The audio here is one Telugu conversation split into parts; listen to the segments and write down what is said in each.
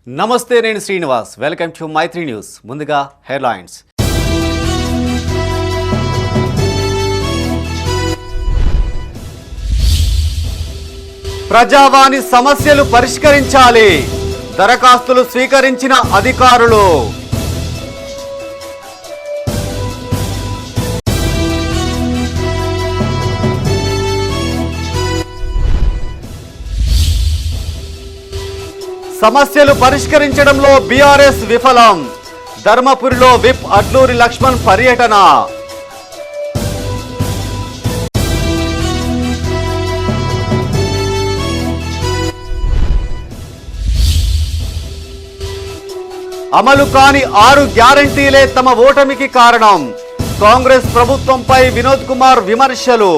నమస్తే, నేను Srinivas. Welcome to Maithri news. ముందుగా హెడ్లైన్స్. ప్రజావాణి సమస్యలు పరిష్కరించాలి, దరఖాస్తులు స్వీకరించిన అధికారులు. సమస్యలు పరిష్కరించడంలో బీఆర్ఎస్ విఫలం. ధర్మపురిలో విప్ అడ్లూరి లక్ష్మణ్ పర్యటన. అమలు కాని 6 గ్యారంటీలే తమ ఓటమికి కారణం. కాంగ్రెస్ ప్రభుత్వంపై వినోద్ కుమార్ విమర్శలు.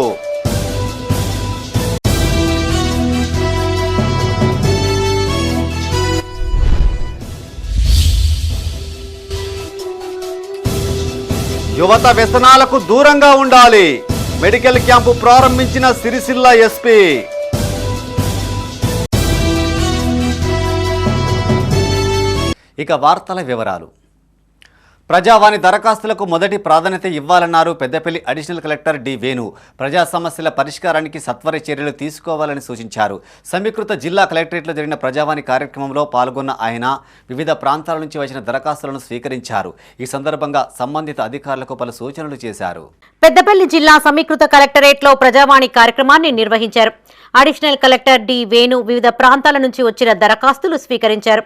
యువత వ్యసనాలకు దూరంగా ఉండాలి. మెడికల్ క్యాంపు ప్రారంభించిన సిరిసిల్ల ఎస్పీ. ఇక వార్తల వివరాలు. ప్రజావాణి దరఖాస్తులకు మొదటి ప్రాధాన్యత ఇవ్వాలన్నారు Peddapalli additional collector D Venu. ప్రజా సమస్యల పరిష్కారానికి సత్వర చర్యలు తీసుకోవాలని సూచించారు. సమీకృత జిల్లా కలెక్టరేట్లో జరిగిన ప్రజావాణి కార్యక్రమంలో పాల్గొన్న ఆయన వివిధ ప్రాంతాల నుంచి వచ్చిన దరఖాస్తులను స్వీకరించారు. ఈ సందర్భంగా సంబంధిత అధికారులకు పలు సూచనలు చేశారు. పెద్దపల్లి జిల్లా సమీకృత కలెక్టరేట్లో ప్రజావాణి కార్యక్రమాన్ని నిర్వహించారు. అడిషనల్ కలెక్టర్ డి వేణు వివిధ ప్రాంతాల నుంచి వచ్చిన దరఖాస్తులు స్వీకరించారు.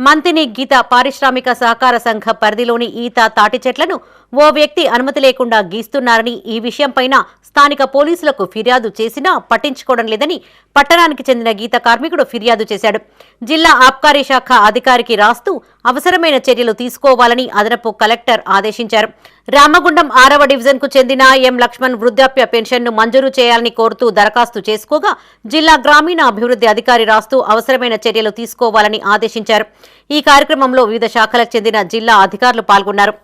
మంతిని గీత పారిశ్రామిక సహకార సంఘ పరిధిలోని ఈత తాటి చెట్లను ఓ వ్యక్తి అనుమతి లేకుండా గీస్తున్నారని, ఈ విషయంపైన స్థానిక పోలీసులకు ఫిర్యాదు చేసినా పట్టించుకోవడం లేదని పట్టణానికి చెందిన గీత కార్మికుడు ఫిర్యాదు చేశాడు. జిల్లా ఆబ్కారీ శాఖ అధికారికి రాస్తూ అవసరమైన చర్యలు తీసుకోవాలని అదనపు కలెక్టర్ ఆదేశించారు. రామగుండం 6వ డివిజన్కు చెందిన ఎం లక్ష్మణ్ వృద్ధాప్య పెన్షన్ను మంజూరు చేయాలని కోరుతూ దరఖాస్తు చేసుకోగా జిల్లా గ్రామీణ అభివృద్ధి అధికారి రాస్తూ అవసరమైన చర్యలు తీసుకోవాలని ఆదేశించారు. ఈ కార్యక్రమంలో వివిధ శాఖలకు చెందిన జిల్లా అధికారులు పాల్గొన్నారు.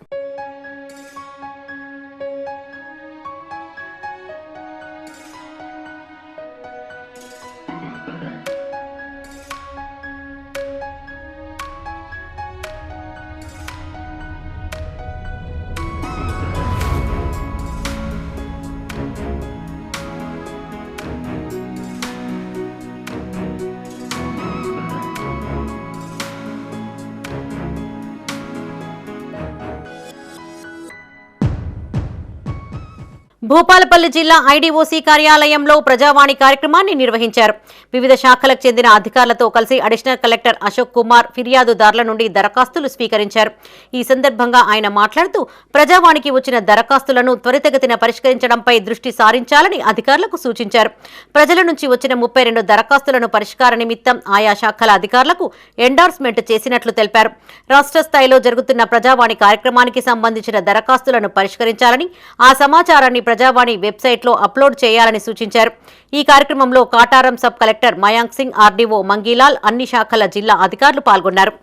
భూపాలపల్లి జిల్లా ఐడీఓసీ కార్యాలయంలో ప్రజావాణి కార్యక్రమాన్ని నిర్వహించారు. వివిధ శాఖలకు చెందిన అధికారులతో కలిసి అడిషనల్ కలెక్టర్ అశోక్ కుమార్ ఫిర్యాదుదారుల నుండి దరఖాస్తులు స్వీకరించారు. ఈ సందర్భంగా ఆయన మాట్లాడుతూ ప్రజావాణికి వచ్చిన దరఖాస్తులను త్వరితగతిన పరిష్కరించడంపై దృష్టి సారించాలని అధికారులకు సూచించారు. ప్రజల నుంచి వచ్చిన 32 దరఖాస్తులను పరిష్కార నిమిత్తం ఆయా శాఖల అధికారులకు ఎండార్స్మెంట్ చేసినట్లు తెలిపారు. రాష్ట్ర స్థాయిలో జరుగుతున్న ప్రజావాణి కార్యక్రమానికి సంబంధించిన దరఖాస్తులను పరిష్కరించాలని, ఆ సమాచారాన్ని ప్రజావాణి వెబ్సైట్లో అప్లోడ్ చేయాలని సూచించారు. ఈ కార్యక్రమంలో Kataram sub collector Mayank Singh, RDO Mangilal, అన్ని శాఖల జిల్లా అధికారులు పాల్గొన్నారు.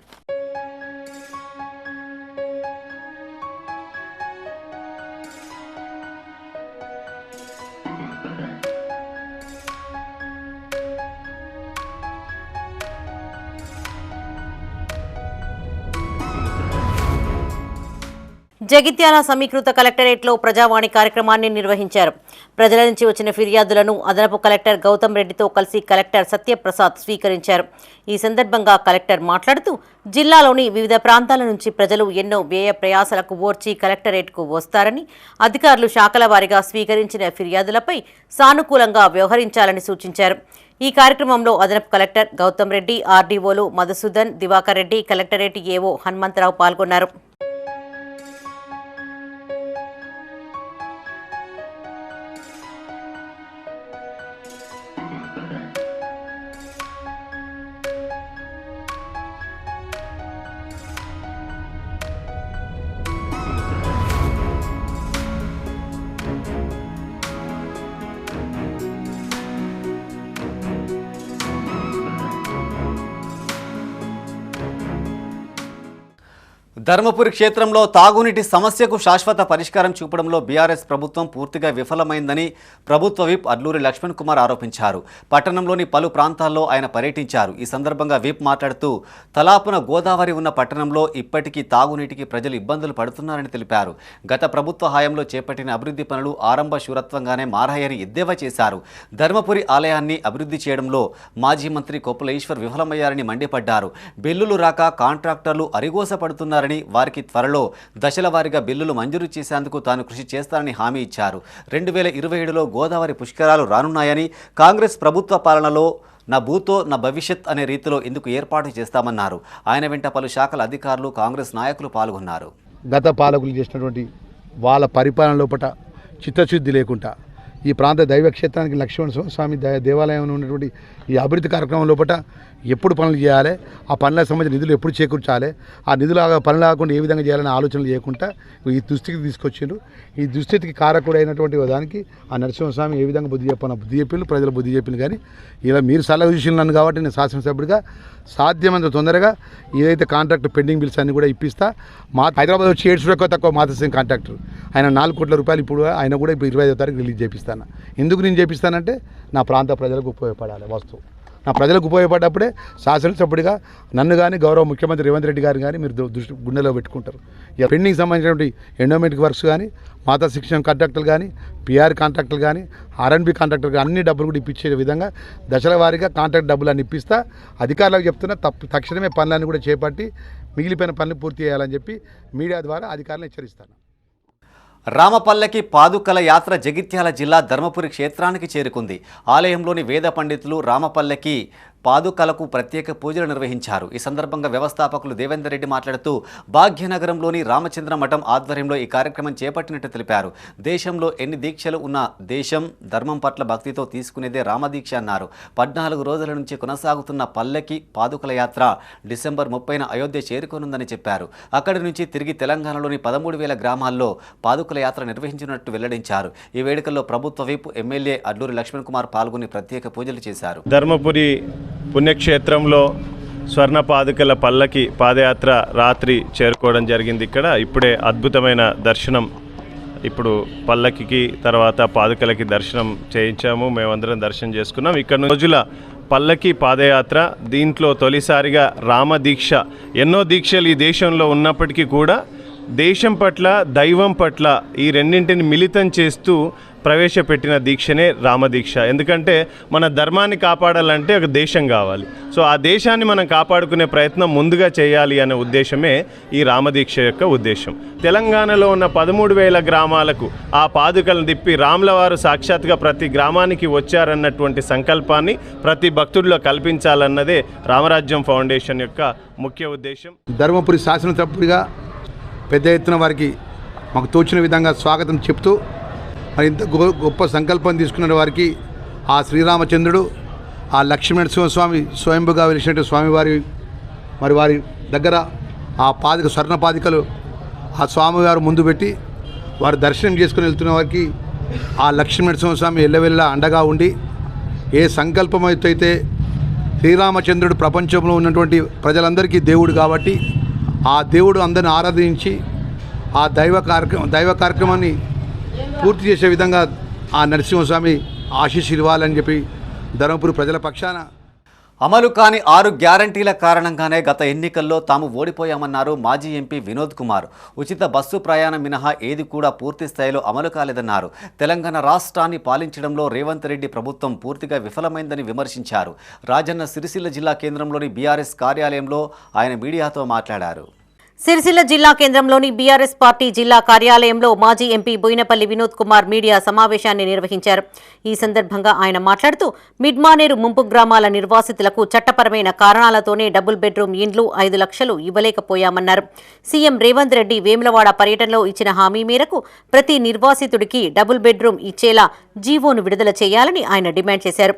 జగిత్యాల సమీకృత కలెక్టరేట్లో ప్రజావాణి కార్యక్రమాన్ని నిర్వహించారు. ప్రజల నుంచి వచ్చిన ఫిర్యాదులను అదనపు కలెక్టర్ గౌతమ్ రెడ్డితో కలిసి కలెక్టర్ సత్యప్రసాద్ స్వీకరించారు. ఈ సందర్భంగా కలెక్టర్ మాట్లాడుతూ జిల్లాలోని వివిధ ప్రాంతాల నుంచి ప్రజలు ఎన్నో వ్యయ ప్రయాసాలకు ఓర్చి కలెక్టరేట్కు వస్తారని, అధికారులు శాఖల వారీగా స్వీకరించిన ఫిర్యాదులపై సానుకూలంగా వ్యవహరించాలని సూచించారు. ఈ కార్యక్రమంలో అదనపు కలెక్టర్ గౌతమ్ రెడ్డి, ఆర్డీఓలు మధుసూదన్, దివాకర్ రెడ్డి, కలెక్టరేట్ ఏవో హనుమంతరావు పాల్గొన్నారు. ధర్మపురి క్షేత్రంలో తాగునీటి సమస్యకు శాశ్వత పరిష్కారం చూపడంలో బీఆర్ఎస్ ప్రభుత్వం పూర్తిగా విఫలమైందని ప్రభుత్వ విప్ అడ్లూరి లక్ష్మణ్ కుమార్ ఆరోపించారు. పట్టణంలోని పలు ప్రాంతాల్లో ఆయన పర్యటించారు. ఈ సందర్భంగా విప్ మాట్లాడుతూ తలాపున గోదావరి ఉన్న పట్టణంలో ఇప్పటికీ తాగునీటికి ప్రజలు ఇబ్బందులు పడుతున్నారని తెలిపారు. గత ప్రభుత్వ హయాంలో చేపట్టిన అభివృద్ధి పనులు ఆరంభ శూరత్వంగానే మారాయని ఎద్దేవా చేశారు. ధర్మపురి ఆలయాన్ని అభివృద్ధి చేయడంలో మాజీ మంత్రి కొప్పుల ఈశ్వర్ విఫలమయ్యారని మండిపడ్డారు. బిల్లులు రాక కాంట్రాక్టర్లు అరిగోస పడుతున్నారని, వారికి త్వరలో దశల వారీగా బిల్లులు మంజూరు చేసేందుకు తాను కృషి చేస్తానని హామీ ఇచ్చారు. 2027లో గోదావరి పుష్కరాలు రానున్నాయని, కాంగ్రెస్ ప్రభుత్వ పాలనలో నా భూతో నా భవిష్యత్ అనే రీతిలో ఇందుకు ఏర్పాటు చేస్తామన్నారు. ఆయన వెంట పలు శాఖల అధికారులు, కాంగ్రెస్ నాయకులు పాల్గొన్నారు. గత పాలకులు చేసినటువంటి వాళ్ళ పరిపాలన లోపల చిత్తశుద్ధి లేకుండా ఈ ప్రాంత దైవక్షేత్రానికి లక్ష్మణ స్వామి దేవాలయంలో ఉన్నటువంటి ఈ అభివృద్ధి కార్యక్రమం లోపల ఎప్పుడు పనులు చేయాలి, ఆ పనులకు సంబంధించిన నిధులు ఎప్పుడు చేకూర్చాలి, ఆ నిధులు పనులు కాకుండా ఏ విధంగా చేయాలనే ఆలోచనలు చేయకుండా ఈ దుస్థితికి తీసుకొచ్చిండ్రు. ఈ దుస్థితికి కారకుడైనటువంటి దానికి ఆ నరసింహస్వామి ఏ విధంగా బుద్ధి చెప్పిండు, ప్రజలు బుద్ధి చెప్పింది. కానీ ఇలా మీరు సలహా చూసినాను కాబట్టి నేను శాసనసభ్యుడిగా సాధ్యమైనంత తొందరగా ఏదైతే కాంట్రాక్ట్ పెండింగ్ బిల్స్ అన్ని కూడా ఇప్పిస్తా. మా హైదరాబాద్ వచ్చి 7 ఎక్కువ తక్కువ మాతసింగ్ కాంట్రాక్టర్ ఆయన 4 కోట్ల రూపాయలు ఇప్పుడు ఆయన కూడా ఇప్పుడు 25వ తారీఖు రిలీజ్ చేపిస్తాను. ఎందుకు నేను చేపిస్తానంటే నా ప్రాంత ప్రజలకు ఉపయోగపడాలి వస్తువు. నా ప్రజలకు ఉపయోగపడ్డప్పుడే శాసనసభ్యుడిగా నన్ను కానీ గౌరవ ముఖ్యమంత్రి రేవంత్ రెడ్డి గారు కానీ మీరు దృష్టి గుండెలో పెట్టుకుంటారు. ఇక పెండింగ్ సంబంధించినటువంటి ఎండోమెంట్ వర్క్స్ కానీ, మాతా శిక్షణ కాంట్రాక్టులు కానీ, పిఆర్ కాంట్రాక్టులు కానీ, ఆర్ఎన్బి కాంట్రాక్టులు కానీ అన్ని డబ్బులు కూడా ఇప్పించే విధంగా దశల వారీగా కాంట్రాక్ట్ డబ్బులు అన్ని ఇప్పిస్తా. అధికారులకు చెప్తున్నా తక్షణమే పనులన్నీ కూడా చేపట్టి మిగిలిపోయిన పనులు పూర్తి చేయాలని చెప్పి మీడియా ద్వారా అధికారులను హెచ్చరిస్తాను. రామపల్లకి పాదుకల యాత్ర జగిత్యాల జిల్లా ధర్మపురి క్షేత్రానికి చేరుకుంది. ఆలయంలోని వేద పండితులు రామపల్లకి పాదుకలకు ప్రత్యేక పూజలు నిర్వహించారు. ఈ సందర్భంగా వ్యవస్థాపకులు దేవేందర్ రెడ్డి మాట్లాడుతూ భాగ్యనగరంలోని రామచంద్ర మఠం ఆధ్వర్యంలో ఈ కార్యక్రమం చేపట్టినట్టు తెలిపారు. దేశంలో ఎన్ని దీక్షలు ఉన్నా దేశం ధర్మం పట్ల భక్తితో తీసుకునేదే రామదీక్ష అన్నారు. 14 రోజుల నుంచి కొనసాగుతున్న పల్లకి పాదుకల యాత్ర డిసెంబర్ 30న అయోధ్య చేరుకోనుందని చెప్పారు. అక్కడి నుంచి తిరిగి తెలంగాణలోని 13,000 గ్రామాల్లో పాదుకల యాత్ర నిర్వహించినట్టు వెల్లడించారు. ఈ వేడుకల్లో ప్రభుత్వ విప్ ఎమ్మెల్యే అడ్లూరి లక్ష్మణ్ కుమార్ పాల్గొని ప్రత్యేక పూజలు చేశారు. ధర్మపురి పుణ్యక్షేత్రంలో స్వర్ణ పాదుకల పల్లకి పాదయాత్ర రాత్రి చేరుకోవడం జరిగింది. ఇక్కడ ఇప్పుడే అద్భుతమైన దర్శనం, ఇప్పుడు పల్లకికి తర్వాత పాదుకలకి దర్శనం చేయించాము. మేమందరం దర్శనం చేసుకున్నాం. ఇక్కడ రోజుల పల్లకి పాదయాత్ర, దీంట్లో తొలిసారిగా రామదీక్ష. ఎన్నో దీక్షలు ఈ దేశంలో ఉన్నప్పటికీ కూడా దేశం పట్ల, దైవం పట్ల ఈ రెండింటిని మిళితం చేస్తూ ప్రవేశపెట్టిన దీక్షనే రామదీక్ష. ఎందుకంటే మన ధర్మాన్ని కాపాడాలంటే ఒక దేశం కావాలి. సో ఆ దేశాన్ని మనం కాపాడుకునే ప్రయత్నం ముందుగా చేయాలి అనే ఉద్దేశమే ఈ రామదీక్ష యొక్క ఉద్దేశం. తెలంగాణలో ఉన్న 13,000 గ్రామాలకు ఆ పాదుకలను తిప్పి రాములవారు సాక్షాత్గా ప్రతి గ్రామానికి వచ్చారన్నటువంటి సంకల్పాన్ని ప్రతి భక్తుడిలో కల్పించాలన్నదే రామరాజ్యం ఫౌండేషన్ యొక్క ముఖ్య ఉద్దేశం. ధర్మపురి శాసనసభ్యుడిగా పెద్ద ఎత్తున వారికి మాకు తోచిన విధంగా స్వాగతం చెప్తూ మరి ఇంత గొప్ప సంకల్పం తీసుకున్న వారికి ఆ శ్రీరామచంద్రుడు, ఆ లక్ష్మీనరసింహస్వామి స్వయంభుగా వెలిసినట్టు స్వామివారి మరి వారి దగ్గర ఆ స్వర్ణ పాదికలు ఆ స్వామివారు ముందు పెట్టి వారు దర్శనం చేసుకుని వెళ్తున్న వారికి ఆ లక్ష్మీనరసింహస్వామి ఎల్లవెల్లా అండగా ఉండి ఏ సంకల్పం అయితే శ్రీరామచంద్రుడు ప్రపంచంలో ఉన్నటువంటి ప్రజలందరికీ దేవుడు కాబట్టి ఆ దేవుడు అందరిని ఆరాధించి ఆ దైవ కార్యక్రమాన్ని పూర్తి చేసే విధంగా ఆ నరసింహస్వామి ఆశీస్సులు ఇవ్వాలని చెప్పి ధర్మపురి ప్రజల పక్షాన. అమలు కాని 6 గ్యారంటీల కారణంగానే గత ఎన్నికల్లో తాము ఓడిపోయామన్నారు మాజీ ఎంపీ వినోద్ కుమార్. ఉచిత బస్సు ప్రయాణం మినహా ఏది కూడా పూర్తి స్థాయిలో అమలు కాలేదన్నారు. తెలంగాణ రాష్ట్రాన్ని పాలించడంలో రేవంత్ రెడ్డి ప్రభుత్వం పూర్తిగా విఫలమైందని విమర్శించారు. రాజన్న సిరిసిల్ల జిల్లా కేంద్రంలోని బీఆర్ఎస్ కార్యాలయంలో ఆయన మీడియాతో మాట్లాడారు. సిరిసిల్ల జిల్లా కేంద్రంలోని బీఆర్ఎస్ పార్టీ జిల్లా కార్యాలయంలో మాజీ ఎంపీ బోయినపల్లి వినోద్ కుమార్ మీడియా సమావేశాన్ని నిర్వహించారు. ఈ సందర్భంగా ఆయన మాట్లాడుతూ మిడ్మానేరు ముంపు గ్రామాల నిర్వాసితులకు చట్టపరమైన కారణాలతోనే డబుల్ బెడ్రూమ్ ఇండ్లు 5 లక్షలు ఇవ్వలేకపోయామన్నారు. సీఎం రేవంత్ రెడ్డి వేములవాడ పర్యటనలో ఇచ్చిన హామీ మేరకు ప్రతి నిర్వాసితుడికి డబుల్ బెడ్రూమ్ ఇచ్చేలా జీవోను విడుదల చేయాలని ఆయన డిమాండ్ చేశారు.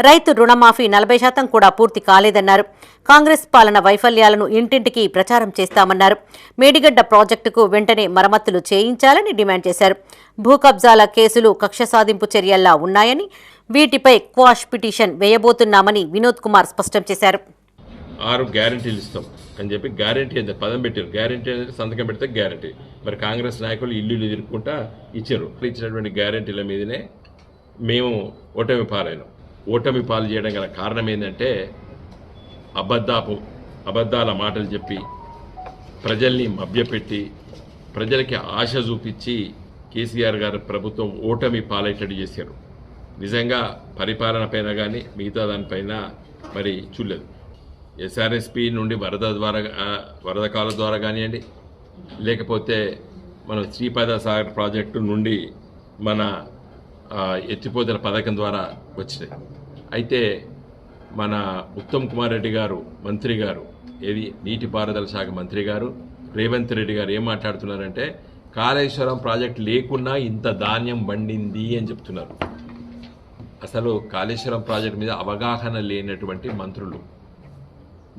రైతు రుణమాఫీ 40% కూడా పూర్తి కాలేదన్నారు. కాంగ్రెస్ పాలన వైఫల్యాలను ఇంటింటికి ప్రచారం చేస్తామన్నారు. మేడిగడ్డ ప్రాజెక్టుకు వెంటనే మరమ్మతులు చేయించాలని డిమాండ్ చేశారు. భూ కబ్జాల కేసులు కక్ష సాధింపు చర్యల్లా ఉన్నాయని, వీటిపై క్వాష్ పిటిషన్ వేయబోతున్నామని వినోద్ కుమార్ స్పష్టం చేశారు. 6 గ్యారంటీలు ఇస్తాం అని చెప్పి గ్యారంటీ అని పదం పెట్టారు. గ్యారంటీ అనేది సంతకం పెడితే గ్యారంటీ. మరి కాంగ్రెస్ నాయకులు ఇల్లు తిరుక్కుంటా ఇచ్చారు. ఇచ్చినటువంటి గ్యారంటీల మీదనే మేము ఓటమి పాలైనాం. ఓటమి పాలు చేయడం గల కారణం ఏంటంటే అబద్ధాల మాటలు చెప్పి ప్రజల్ని మభ్యపెట్టి ప్రజలకి ఆశ చూపించి కేసీఆర్ గారి ప్రభుత్వం ఓటమి పాలైటట్టు చేశారు. నిజంగా పరిపాలన పైన కానీ మిగతా దానిపైన మరి చూడలేదు. ఎస్ఆర్ఎస్పి నుండి వరద కాల ద్వారా కానివ్వండి, లేకపోతే మన శ్రీపాద సాగర్ ప్రాజెక్టు నుండి మన ఎత్తిపోతల పథకం ద్వారా వచ్చినాయి. అయితే మన ఉత్తమ్ కుమార్ రెడ్డి గారు మంత్రి గారు, ఏది నీటిపారుదల శాఖ మంత్రి గారు రేవంత్ రెడ్డి గారు ఏం మాట్లాడుతున్నారంటే కాళేశ్వరం ప్రాజెక్ట్ లేకున్నా ఇంత ధాన్యం పండింది అని చెప్తున్నారు. అసలు కాళేశ్వరం ప్రాజెక్ట్ మీద అవగాహన లేనటువంటి మంత్రులు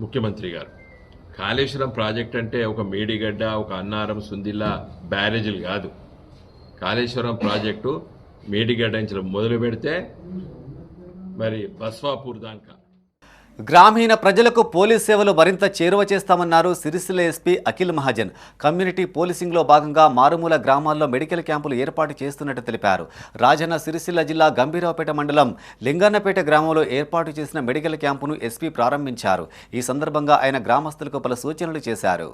ముఖ్యమంత్రి గారు. కాళేశ్వరం ప్రాజెక్ట్ అంటే ఒక మేడిగడ్డ, ఒక అన్నారం, సుందిల్లా బ్యారేజీలు కాదు. కాళేశ్వరం ప్రాజెక్టు మేడిగడ్డ నుంచి మొదలు పెడితే మరి బస్వాపూర్ దాకా గ్రామీణ ప్రజలకు పోలీస్ సేవలు మరింత చేరువ చేస్తామన్నారు సిరిసిల్ల ఎస్పీ అఖిల్ మహాజన్. కమ్యూనిటీ పోలీసింగ్లో భాగంగా మారుమూల గ్రామాల్లో మెడికల్ క్యాంపులు ఏర్పాటు చేస్తున్నట్టు తెలిపారు. రాజన్న సిరిసిల్ల జిల్లా గంభీరావుపేట మండలం లింగన్నపేట గ్రామంలో ఏర్పాటు చేసిన మెడికల్ క్యాంపును ఎస్పీ ప్రారంభించారు. ఈ సందర్భంగా ఆయన గ్రామస్తులకు పలు సూచనలు చేశారు.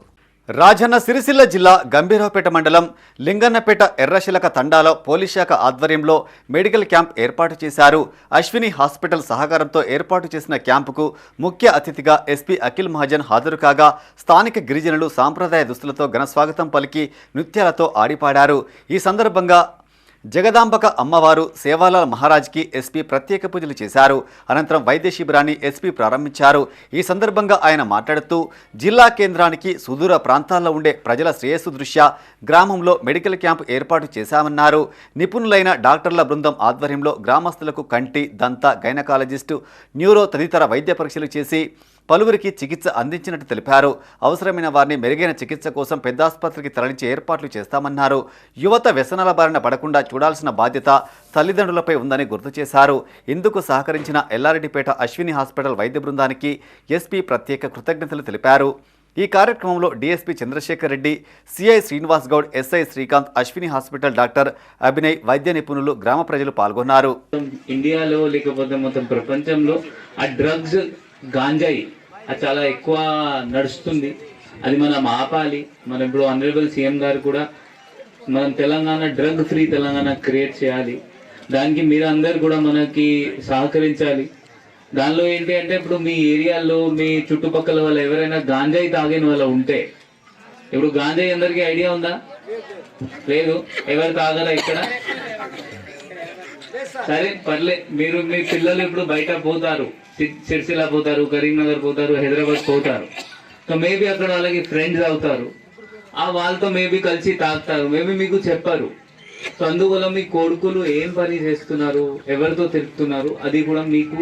రాజన్న సిరిసిల్ల జిల్లా గంభీరావుపేట మండలం లింగన్నపేట ఎర్రశిలక తండాలో పోలీస్ శాఖ ఆధ్వర్యంలో మెడికల్ క్యాంప్ ఏర్పాటు చేశారు. అశ్విని హాస్పిటల్ సహకారంతో ఏర్పాటు చేసిన క్యాంపుకు ముఖ్య అతిథిగా ఎస్పీ అఖిల్ మహాజన్ హాజరు కాగా స్థానిక గిరిజనులు సాంప్రదాయ దుస్తులతో ఘనస్వాగతం పలికి నృత్యాలతో ఆడిపాడారు. ఈ సందర్భంగా జగదాంబక అమ్మవారు సేవాలాల్ మహారాజ్కి ఎస్పీ ప్రత్యేక పూజలు చేశారు. అనంతరం వైద్య శిబిరాన్ని ఎస్పీ ప్రారంభించారు. ఈ సందర్భంగా ఆయన మాట్లాడుతూ జిల్లా కేంద్రానికి సుదూర ప్రాంతాల్లో ఉండే ప్రజల శ్రేయస్సు దృష్ట్యా గ్రామంలో మెడికల్ క్యాంపు ఏర్పాటు చేశామన్నారు. నిపుణులైన డాక్టర్ల బృందం ఆధ్వర్యంలో గ్రామస్తులకు కంటి, దంత, గైనకాలజిస్టు, న్యూరో తదితర వైద్య పరీక్షలు చేసి పలువురికి చికిత్స అందించినట్టు తెలిపారు. అవసరమైన వారిని మెరుగైన చికిత్స కోసం పెద్ద ఆసుపత్రికి తరలించే ఏర్పాట్లు చేస్తామన్నారు. యువత వ్యసనాల బారిన పడకుండా చూడాల్సిన బాధ్యత తల్లిదండ్రులపై ఉందని గుర్తు చేశారు. ఇందుకు సహకరించిన ఎల్లారెడ్డిపేట అశ్విని హాస్పిటల్ వైద్య బృందానికి ఎస్పీ ప్రత్యేక కృతజ్ఞతలు తెలిపారు. ఈ కార్యక్రమంలో DSP Chandrashekar Reddy, CI Srinivas Goud, SI Srikanth, Ashwini hospital doctor Abhinay, వైద్య నిపుణులు, గ్రామ ప్రజలు పాల్గొన్నారు. ఇండియాలో లేకపోతే మొత్తం ప్రపంచంలో ఆ డ్రగ్స్ గాంజాయి అది చాలా ఎక్కువ నడుస్తుంది. అది మనం ఆపాలి. మనం ఇప్పుడు ఆనరబుల్ సీఎం గారు కూడా మనం Telangana drug free Telangana create చేయాలి. దానికి మీరు అందరు కూడా మనకి సహకరించాలి. దానిలో ఏంటి అంటే ఇప్పుడు మీ ఏరియాలో మీ చుట్టుపక్కల వాళ్ళు ఎవరైనా గాంజాయి తాగిన వాళ్ళు ఉంటే, ఇప్పుడు గాంజాయి అందరికీ ఐడియా ఉందా? లేదు. ఎవరు తాగరా ఇక్కడ? సరే పర్లే. మీరు మీ పిల్లలు ఇప్పుడు బయట పోతారు, సిరిసిల్ల పోతారు, కరీంనగర్ పోతారు, హైదరాబాద్ పోతారు. సో మేబీ అక్కడ వాళ్ళకి ఫ్రెండ్స్ అవుతారు. ఆ వాళ్ళతో మేబీ కలిసి తాగుతారు. మేబీ మీకు చెప్పారు. సో అందువల్ల మీ కొడుకులు ఏం పని చేస్తున్నారు, ఎవరితో తిరుగుతున్నారు, అది కూడా మీకు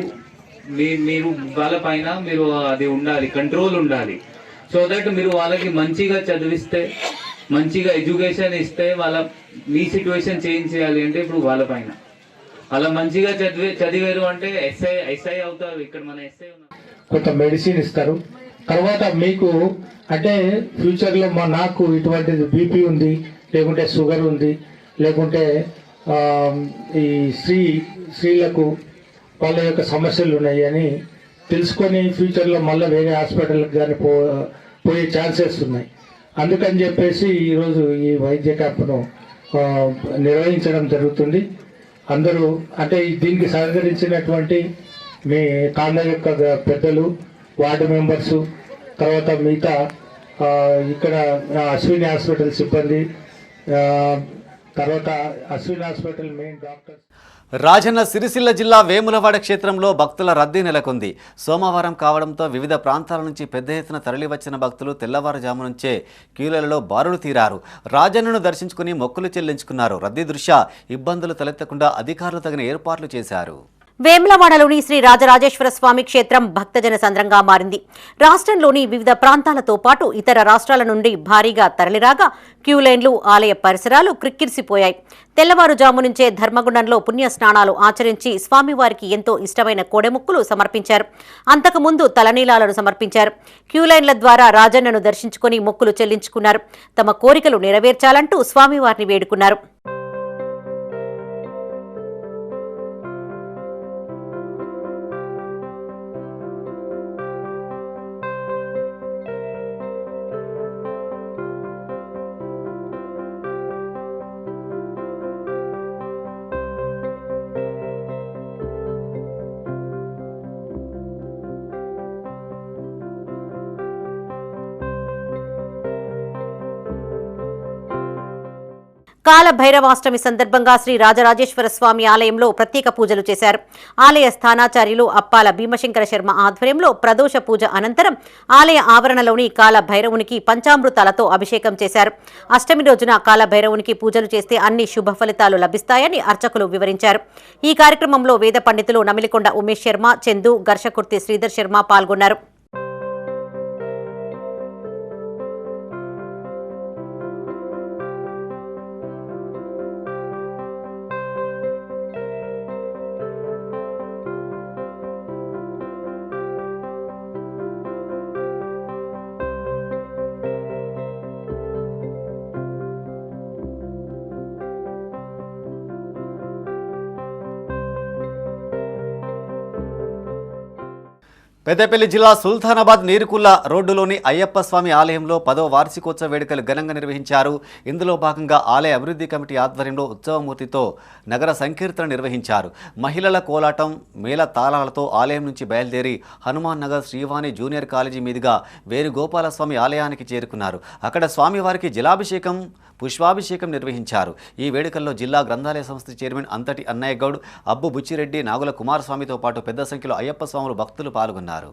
మీరు వాళ్ళ పైన మీరు అది ఉండాలి, కంట్రోల్ ఉండాలి. సో దట్ మీరు వాళ్ళకి మంచిగా చదివిస్తే, మంచిగా ఎడ్యుకేషన్ ఇస్తే మీ సిచ్యువేషన్ చేంజ్ చేయాలి అంటే ఇప్పుడు వాళ్ళ పైన అలా మంచిగా చదివారు అంటే ఎస్ఐ అవుతారు. ఇక్కడ మన ఎస్ఐ కొంత మెడిసిన్ ఇస్తారు. తర్వాత మీకు అంటే ఫ్యూచర్లో నాకు ఇటువంటిది బీపీ ఉంది, లేకుంటే షుగర్ ఉంది, లేకుంటే ఈ స్త్రీలకు వాళ్ళ యొక్క సమస్యలు ఉన్నాయి అని తెలుసుకొని ఫ్యూచర్లో మళ్ళీ వేరే హాస్పిటల్కి కానీ పోయే ఛాన్సెస్ ఉన్నాయి. అందుకని చెప్పేసి ఈరోజు ఈ వైద్య క్యాంపును నిర్వహించడం జరుగుతుంది. అందరూ అంటే దీనికి సహకరించినటువంటి మీ తాండ యొక్క పెద్దలు, వార్డు మెంబర్సు, తర్వాత మిగతా ఇక్కడ అశ్విని హాస్పిటల్ సిబ్బంది, తర్వాత Ashwini hospital main doctor. Rajanna Sircilla జిల్లా వేములవాడ క్షేత్రంలో భక్తుల రద్దీ నెలకొంది. సోమవారం కావడంతో వివిధ ప్రాంతాల నుంచి పెద్ద ఎత్తున తరలివచ్చిన భక్తులు తెల్లవారుజాము నుంచే క్యూలలో బారులు తీరారు. రాజన్నను దర్శించుకుని మొక్కులు చెల్లించుకున్నారు. రద్దీ దృష్ట్యా ఇబ్బందులు తలెత్తకుండా అధికారులు తగిన ఏర్పాట్లు చేశారు. వేములవాడలోని శ్రీ రాజరాజేశ్వర స్వామి క్షేత్రం భక్తజన సంద్రంగా మారింది. రాష్ట్రంలోని వివిధ ప్రాంతాలతో పాటు ఇతర రాష్ట్రాల నుండి భారీగా తరలిరాగా క్యూలైన్లు, ఆలయ పరిసరాలు క్రిక్కిరిసిపోయాయి. తెల్లవారుజాము నుంచే ధర్మగుండంలో పుణ్య స్నానాలు ఆచరించి స్వామివారికి ఎంతో ఇష్టమైన కోడెముక్కులు సమర్పించారు. అంతకుముందు తలనీలాలను సమర్పించారు. క్యూలైన్ల ద్వారా రాజన్నను దర్శించుకుని మొక్కులు చెల్లించుకున్నారు. తమ కోరికలు నెరవేర్చాలంటూ స్వామివారిని వేడుకున్నారు. కాల భైరవాష్టమి సందర్భంగా శ్రీ రాజరాజేశ్వర స్వామి ఆలయంలో ప్రత్యేక పూజలు చేశారు. ఆలయ స్థానాచార్యులు అప్పాల భీమశంకర శర్మ ఆధ్వర్యంలో ప్రదోష పూజ అనంతరం ఆలయ ఆవరణలోని కాల భైరవునికి పంచామృతాలతో అభిషేకం చేశారు. అష్టమి రోజున కాల భైరవునికి పూజలు చేస్తే అన్ని శుభ ఫలితాలు లభిస్తాయని అర్చకులు వివరించారు. ఈ కార్యక్రమంలో వేద పండితులు నమిలికొండ ఉమేష్ శర్మ, చందు, గర్షకుర్తి శ్రీధర్ శర్మ పాల్గొన్నారు. పెద్దపల్లి జిల్లా సుల్తానాబాద్ నీరుకుల్ల రోడ్డులోని అయ్యప్ప స్వామి ఆలయంలో 10వ వార్షికోత్సవ వేడుకలు ఘనంగా నిర్వహించారు. ఇందులో భాగంగా ఆలయ అభివృద్ధి కమిటీ ఆధ్వర్యంలో ఉత్సవమూర్తితో నగర సంకీర్తన నిర్వహించారు. మహిళల కోలాటం, మేళ తాళాలతో ఆలయం నుంచి బయలుదేరి హనుమాన్ నగర్ శ్రీవాణి జూనియర్ కాలేజీ మీదుగా వేణుగోపాలస్వామి ఆలయానికి చేరుకున్నారు. అక్కడ స్వామివారికి జలాభిషేకం, పుష్పాభిషేకం నిర్వహించారు. ఈ వేడుకల్లో జిల్లా గ్రంథాలయ సంస్థ చైర్మన్ అంతటి అన్నయ్య గౌడ్, అబ్బు బుచ్చిరెడ్డి, నాగుల కుమారస్వామితో పాటు పెద్ద సంఖ్యలో అయ్యప్ప స్వాములు భక్తులు పాల్గొన్నారు.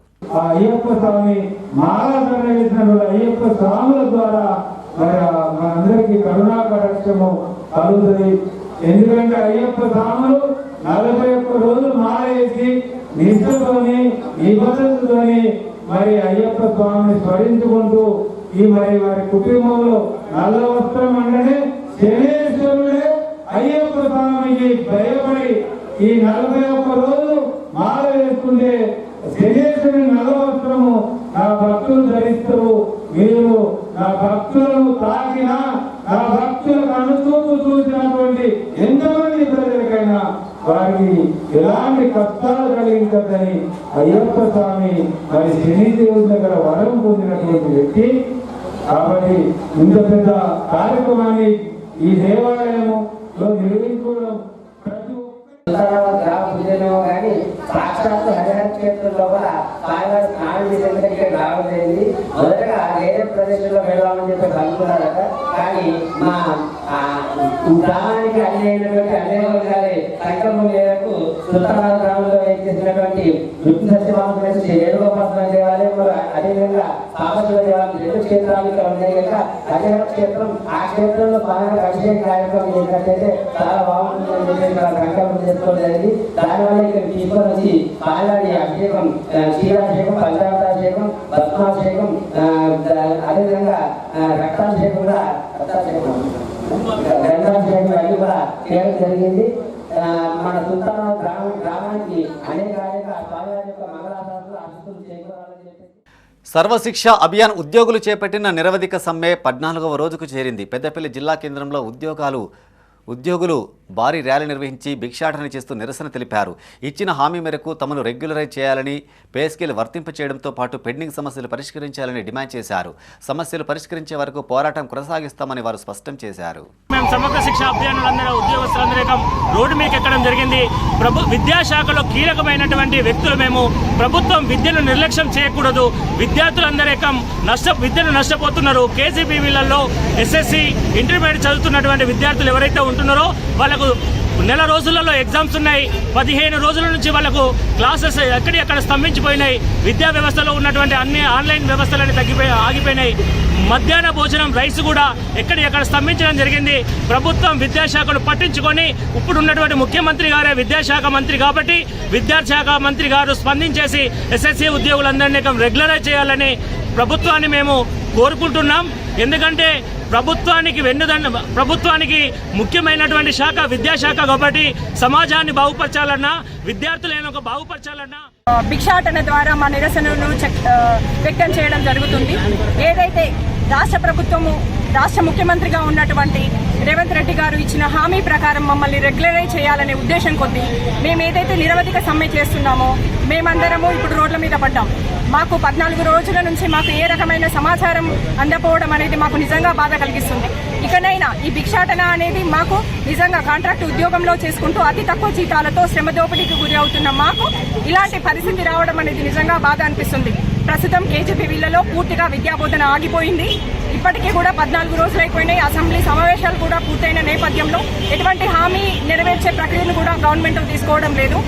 అయ్యప్ప స్వామి అయ్యప్ప స్వాముల ద్వారా మనందరికీ కరుణా కటాక్షము కలుగుతుంది. ఎందుకంటే అయ్యప్ప స్వాములు 41 రోజులు మాలేసి నిష్ఠతోని నిబద్ధతతోని మరి అయ్యప్ప స్వామిని స్మరించుకుంటూ ఈ మరి వారి కుటుంబంలో నల్ల వస్త్రం అంటేనే శనేశ్వరుడే అయ్యప్ప స్వామికి భయపడి ఈ 41 రోజులు మాల వేసుకుంటే శనేశ్వరుని నల్ల వస్త్రము నా భక్తులు ధరిస్తారు. మీరు నా భక్తులను తాకినా, నా భక్తులకు అనుచూపు చూసినటువంటి ఎంతమంది ప్రజలకైనా వారికి ఎలాంటి కష్టాలు కలిగించదని అయ్యప్ప స్వామి మరి శని దేవుడి దగ్గర వరం పొందినటువంటి వ్యక్తి. కాబట్టి ఇంత పెద్ద కార్యక్రమాన్ని ఈ దేవాలయంలో నిర్వహించుకోవడం కానీ సాక్షాత్తు హరిహర క్షేత్రంలో కూడా స్వామివారి స్నానం చేసేందుకు ఇక్కడ రావడం జరిగింది. మొదటగా వేరే ప్రదేశంలో వెళ్ళామని చెప్పి అనుకున్నారట. కానీ మా గ్రామానికి అన్ని అయినటువంటి అన్ని వర్గాలే సంకల్పం మేరకు సుల్తానాబాద్ గ్రామంలో చేసినటువంటి వృత్తి సత్యభామ వేణుగోపాల దేవాలయం, అదేవిధంగా సాంబశివ దేవాలయం 2 క్షేత్రాలు ఇక్కడ ఉన్నాయి కనుక హరిహర క్షేత్రం ఆ క్షేత్రంలో స్వామివారి అభిషేక కార్యక్రమం చేసినట్లయితే చాలా బాగుంటుందని చెప్పి సంకల్పం చేసుకోవడం జరిగింది. దానివల్ల ఇక్కడ తీసుకొని వచ్చి స్వామివారి అభిషేకం, క్షీరాభిషేకం, పంచామృతాభిషేకం, భస్మాభిషేకం, అదేవిధంగా రక్తాభిషేకం కూడా గ్రంథాభిషేకం అన్ని కూడా చేయడం జరిగింది. మన సుల్తానాబాద్ గ్రామానికి అనేక స్వామివారి యొక్క మంగళాశాసనాలు అభివృద్ధి చేకూరాలని చెప్పి సర్వశిక్ష అభియాన్ ఉద్యోగులు చేపట్టిన నిరవధిక సమ్మె 14వ రోజుకు చేరింది. పెద్దపల్లి జిల్లా కేంద్రంలో ఉద్యోగులు భారీ ర్యాలీ నిర్వహించి భిక్షాటన చేస్తూ నిరసన తెలిపారు. ఇచ్చిన హామీ మేరకు తమను రెగ్యులరైజ్ చేయాలని, పే స్కేల్ వర్తింపచేయడంతో పాటు పెండింగ్ సమస్యలు పరిష్కరించాలని డిమాండ్ చేశారు. సమస్యలు పరిష్కరించే వరకు పోరాటం కొనసాగిస్తామని వారు స్పష్టం చేశారు. మేము సమగ్ర శిక్ష అభియానులందరూ ఉద్యోగస్తులందరూ రోడ్డు మీకు ఎక్కడం జరిగింది. విద్యాశాఖలో కీలకమైనటువంటి వ్యక్తులు మేము. ప్రభుత్వం విద్యను నిర్లక్ష్యం చేయకూడదు. విద్యార్థులందరూ విద్యను నష్టపోతున్నారు. కేజీబీవీలలో ఎస్ఎస్సి, ఇంటర్మీడియట్ చదువుతున్నటువంటి విద్యార్థులు ఎవరైతే ఉంటున్నారో వాళ్ళకు నెల రోజులలో ఎగ్జామ్స్ ఉన్నాయి. 15 రోజుల నుంచి వాళ్ళకు క్లాసెస్ ఎక్కడెక్కడ స్తంభించిపోయినాయి. విద్యా వ్యవస్థలో ఉన్నటువంటి అన్ని ఆన్లైన్ వ్యవస్థలన్నీ ఆగిపోయినాయి. మధ్యాహ్న భోజనం రైస్ కూడా ఎక్కడ స్తంభించడం జరిగింది. ప్రభుత్వం విద్యాశాఖను పట్టించుకొని ఇప్పుడు ఉన్నటువంటి ముఖ్యమంత్రి గారే విద్యాశాఖ మంత్రి కాబట్టి విద్యాశాఖ మంత్రి గారు స్పందించేసి ఎస్ఎస్సీ ఉద్యోగులందరినీ రెగ్యులరైజ్ చేయాలని ప్రభుత్వాన్ని మేము కోరుకుంటున్నాం. ఎందుకంటే ప్రభుత్వానికి ముఖ్యమైనటువంటి శాఖ విద్యాశాఖ కాబట్టి సమాజాన్ని బాగుపరచాలన్నా విద్యార్థులను బాగుపరచాలన్నా భిక్షాటన ద్వారా మా నిరసనను వ్యక్తం చేయడం జరుగుతుంది. ఏదైతే రాష్ట్ర ప్రభుత్వము రాష్ట్ర ముఖ్యమంత్రిగా ఉన్నటువంటి రేవంత్ రెడ్డి గారు ఇచ్చిన హామీ ప్రకారం మమ్మల్ని రెగ్యులరైజ్ చేయాలనే ఉద్దేశం కొద్దీ మేము ఏదైతే నిరవధిక సమ్మె చేస్తున్నామో మేమందరము ఇప్పుడు రోడ్ల మీద పడ్డాం. మాకు 14 రోజుల నుంచి మాకు ఏ రకమైన సమాచారం అందకపోవడం అనేది మాకు నిజంగా బాధ కలిగిస్తుంది. ఇకనైనా ఈ భిక్షాటన అనేది మాకు నిజంగా కాంట్రాక్ట్ ఉద్యోగంలో చేసుకుంటూ అతి తక్కువ జీతాలతో శ్రమ దోపిడీకి గురి అవుతున్న మాకు ఇలాంటి పరిస్థితి రావడం అనేది నిజంగా బాధ అనిపిస్తుంది. ప్రస్తుతం కేజీపీవీలలో పూర్తిగా విద్యాబోధన ఆగిపోయింది. ఇప్పటికీ కూడా 14 రోజులు అయిపోయినాయి. అసెంబ్లీ సమావేశాలు కూడా పూర్తయిన నేపథ్యంలో ఎటువంటి హామీ నెరవేర్చే ప్రక్రియను కూడా గవర్నమెంట్ తీసుకోవడం లేదు.